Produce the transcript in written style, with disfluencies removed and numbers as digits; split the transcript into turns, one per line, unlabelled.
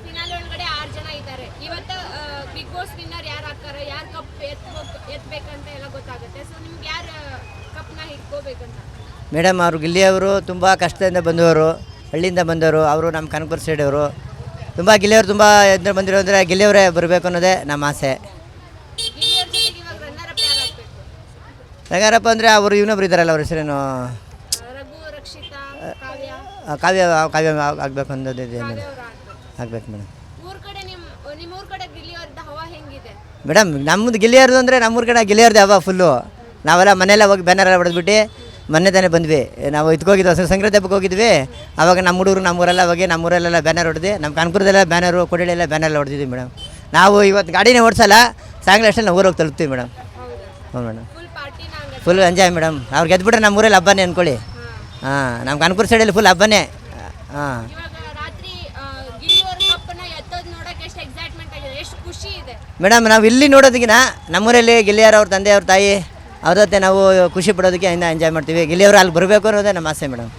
Finale ಒಳಗಡೆ 6 ಜನ ಇದ್ದಾರೆ. ಇವತ್ತು ಬಿಗ್ ಬಾಸ್ ವಿನ್ನರ್ ಯಾರು ಆಗ್ತಾರೆ, ಯಾರು ಕಪ್ ಎತ್ತಬೇಕಂತ ಎಲ್ಲ ಗೊತ್ತಾಗುತ್ತೆ. ಸೊ ನಿಮ್ಗೆ ಯಾರು ಕಪ್ನ ಹಿಡ್ಕೋಬೇಕಂತ?
ಮೇಡಮ್ ಅವರು ಗಿಲ್ಲಿಯವರು ತುಂಬ ಕಷ್ಟದಿಂದ ಬಂದವರು, ಹಳ್ಳಿಯಿಂದ ಬಂದವರು. ಅವರು ನಮ್ಮ ಕನಕಪುರ ಸೈಡವರು. ತುಂಬ ಗಿಲ್ಲಿಯವರು ತುಂಬ ಎದ್ದು ಬಂದಿರೋ ಅಂದರೆ ಗಿಲ್ಲಿಯವರೇ ಬರಬೇಕು ಅನ್ನೋದೇ ನಮ್ಮ ಆಸೆ.
ಗಿಲ್ಲಿಯವ್ರ ಜೊತೆಗೆ ಇವಾಗ ರನ್ನರ್-ಅಪ್ ಯಾರು ಆಗ್ಬೇಕು?
ರಂಗಾರಪ್ಪ ಅಂದರೆ ಅವರು ಇವನೊಬ್ರು ಇದ್ದಾರಲ್ಲ, ಅವ್ರ ಹೆಸರೇನು
ರಘು, ರಕ್ಷಿತಾ, ಕಾವ್ಯ
ಕಾವ್ಯ ಆಗಬೇಕು ಅನ್ನೋದಿದೆ ಮೇಡಮ್.
ಅವ್ರು ಆಗ್ಬೇಕು.
ಆಗಬೇಕು ಮೇಡಮ್.
ಊರ್ ಕಡೆ ನಿಮ್ಮ ಊರ್ ಕಡೆ ಗಿಲ್ಲಿಯವ್ರದ್ದು ಹವಾ ಹೆಂಗಿದೆ?
ಮೇಡಮ್ ನಮ್ಮದು ಗಿಲ್ಲಿಯರ್ದು ಅಂದರೆ ನಮ್ಮೂರ ಕಡೆ ಗಿಲ್ಲಿಯರ್ದು ಹವಾ ಫುಲ್ಲು. ನಾವೆಲ್ಲ ಮನೆಯೆಲ್ಲ ಹೋಗಿ ಬ್ಯಾನರ್ ಎಲ್ಲ ಹೊಡೆದ್ಬಿಟ್ಟು ಮೊನ್ನೆ ತಾನೇ ಬಂದ್ವಿ. ನಾವು ಇದಕ್ಕೋಗಿದ್ವಿ, ಸಂಕ್ರಾಂತಿ ಹಬ್ಬಕ್ಕೆ ಹೋಗಿದ್ವಿ. ಆವಾಗ ನಮ್ಮ ಹುಡುಗರು ನಮ್ಮೂರೆಲ್ಲ ಹೋಗಿ ನಮ್ಮೂರಲ್ಲೆಲ್ಲ ಬ್ಯಾನರ್ ಹೊಡೆದು, ನಮ್ಮ ಕನಕಪುರದೆಲ್ಲ ಬ್ಯಾನರು, ಕೊಡಲೆಲ್ಲ ಬ್ಯಾನರ್ ಹೊಡೆದಿದ್ವಿ ಮೇಡಮ್. ನಾವು ಇವತ್ತು ಗಾಡಿನೇ ಓಡಿಸಲ್ಲ, ಸಾಯಂಕಾಲ ಅಷ್ಟೇ ನಾವು ಊರೋಗಿ ತಲುಪ್ತೀವಿ ಮೇಡಮ್. ಹ್ಞೂ ಮೇಡಮ್,
ಫುಲ್ ಪಾರ್ಟಿನ ಹಂಗಾರೆ?
Full enjoy madam. ಅವ್ರು ಗೆದ್ಬಿಟ್ರೆ ನಮ್ಮ ಊರಲ್ಲಿ ಹಬ್ಬನೇ ಅಂದ್ಕೊಳ್ಳಿ. ಹಾಂ, ನಮ್ಮ ಕನಕಪುರ ಸೈಡಲ್ಲಿ ಫುಲ್ ಹಬ್ಬನೇ. ಹಾಂ,
ಇವಾಗ ರಾತ್ರಿ ಗಿಲ್ಲಿಯವ್ರ ಕಪ್ಪನ್ನ ಎತ್ತೋದು ನೋಡೋಕೆ ಎಷ್ಟು ಎಕ್ಸೈಟ್ಮೆಂಟ್ ಆಗಿದೆ, ಎಷ್ಟು ಖುಷಿ ಇದೆ
ಮೇಡಮ್. ನಾವು ಇಲ್ಲಿ ನೋಡೋದಕ್ಕಿಂತ ನಮ್ಮೂರಲ್ಲಿ ಗಿಲ್ಲಿಯರ್ ಅವ್ರ ತಂದೆ, ಅವ್ರ ತಾಯಿ ಅವ್ರ ಜೊತೆ ನಾವು ಖುಷಿ ಪಡೋದಕ್ಕೆ ಇಂದ ಎಂಜಾಯ್ ಮಾಡ್ತೀವಿ. ಗಿಲ್ಲಿಯವರು ಅಲ್ಲಿ ಬರಬೇಕು ಅನ್ನೋದೇ ನಮ್ಮ ಆಸೆ ಮೇಡಮ್.